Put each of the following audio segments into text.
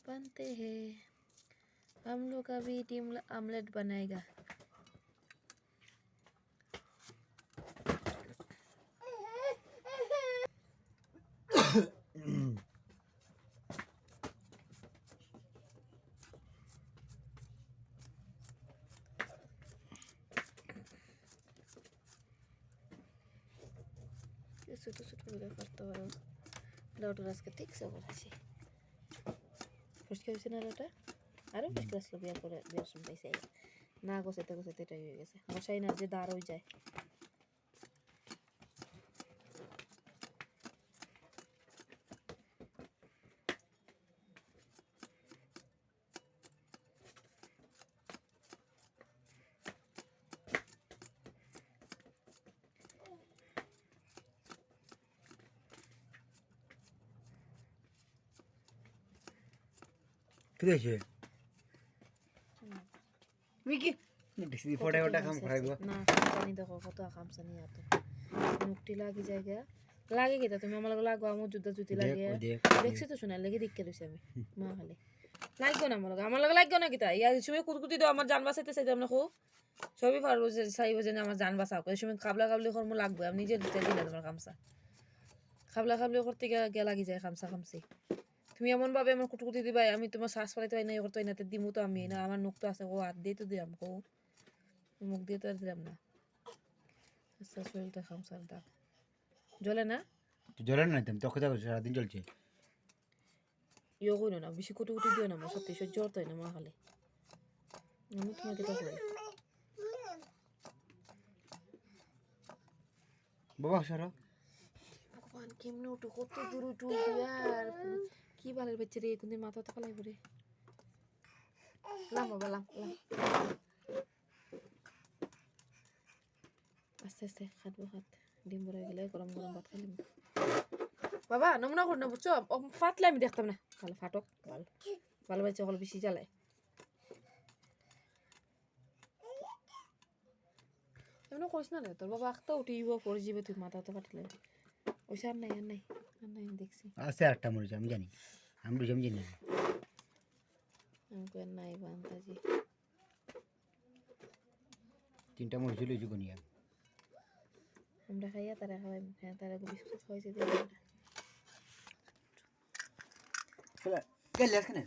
बनते हैं हम लोग का भी टीम आमलेट बनाएगा। ছোটো ছোটো করে করতে পারো। লাউটা আজকে ঠিকছে করছি। ফুসকে হয়েছে না লাউটা? আরও ফুসকে আসলো বিয়ার করে বিয়ার সময় পাইছে না গোছাতে গোছাতে এটাই হয়ে গেছে। মশাই না যে দাঁড় হয়ে যায়। কিদেছে মিকি দেখি ফটো ওটা কাম করাইব না পানি দেখো কত খামসানি আতো মুক্তি লাগি জায়গা লাগে গেতা তুমি আমার লাগে লাগো আমু যুদ্ধ জুতি লাগে দেখছি তো শোনা লাগে দেখকে লইছি আমি মা খালি লাগো না আমার লাগে লাগো না কিতা ইয়া সময় কুতকুতি দাও আমার জান বাঁচাইতে চাই আমরা খো সবই পারবো যে চাইবো যে আমার জান বাঁচাও এই সময় খাবলা খাবলি কর্ম লাগবে আমি নিজে দিতে দিলে তোমার খামসা খাবলা খাবলি করতে গিয়ে লাগি যায় খামসা খামসি তুমি এমন ভাবে আমার কুটকুটি দিবাই আমি তোমার শ্বাস ফলাইতে পারি না করতে পারি না দিমু তো আমি না আমার মুখ তো আছে ও হাত দিয়ে তো দিলাম কো মুখ দিয়ে তো আর দিলাম না আচ্ছা শরীরটা খামসার দাগ জ্বলে না জ্বলে না তুমি তোকে দেখো সারাদিন চলছে ইয়ে করো না বেশি কুটুকুটি দিও না আমার সত্যি সহ্য করতে হয় না মা খালে আমি তোমাকে তো করি বাবা সারা ভগবান কেমনে উঠো কত দূর উঠু আর কি বালের বাচ্চা রে কোনদিন মাথা তো কালাই পড়ে লাম বাবা লাম আস্তে আস্তে খাটবো খাট ডিম ভরে গেলে গরম গরম ভাত খালি বাবা নমুনা কর না বুঝছো ফাটলে আমি দেখতাম না ভালো ফাটক ভালো ভালো বাচ্চা হল বেশি জ্বালায় এমন করিস না রে তোর বাবা আঁকতে উঠিব পড়ে যাবে তুই মাথা তো ফাটলে ওইসব আর নাই আর নাই আর নাই আমি দেখছি আছে একটা মরিচ আমি জানি আমি বুঝি আমি জানি আমি কই নাই বান্তাজি তিনটা মরিচ লইছি কোনিয়া আমরা খাইয়া তারা খাওয়াই হ্যাঁ তারা বিস্কুট খাওয়াইছে দিয়ে খেলা গেলে এখানে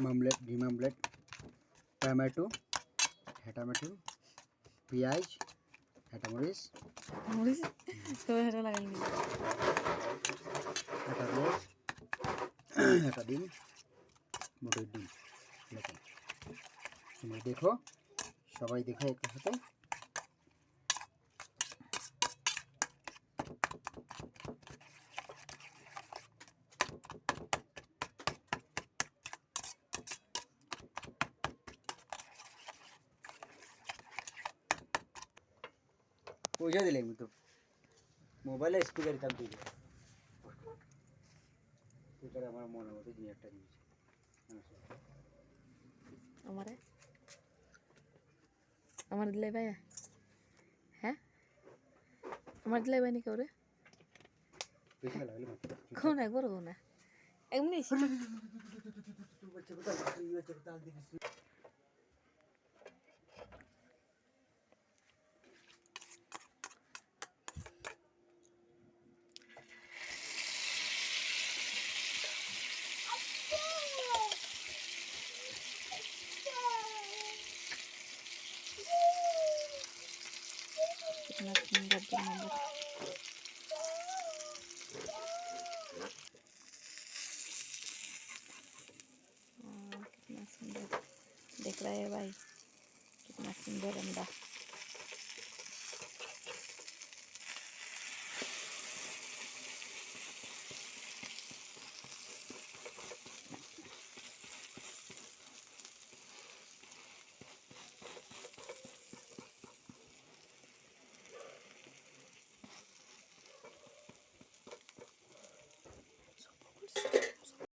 মামলেট ডিম আমলেট টমেটো টমেটো পেঁয়াজ একটা মরিচ মরিচ তো এটা লাগাই নি একটা রোজ একটা ডিম মোটর ডিম দেখো তুমি দেখো সবাই দেখো একটু সাথে পয়সা দিলে আমি তো মোবাইলে স্পিকার দাম দিয়ে স্পিকার আমার মনে মতো দিয়ে একটা দিয়েছে আমারে আমার দিলে ভাইয়া হ্যাঁ আমার দিলে ভাই নাকি ওরে কোন একবার না এমনি कितना सुंदर कितना सुंदर दिख रहा है भाई कितना सुंदर अंडा।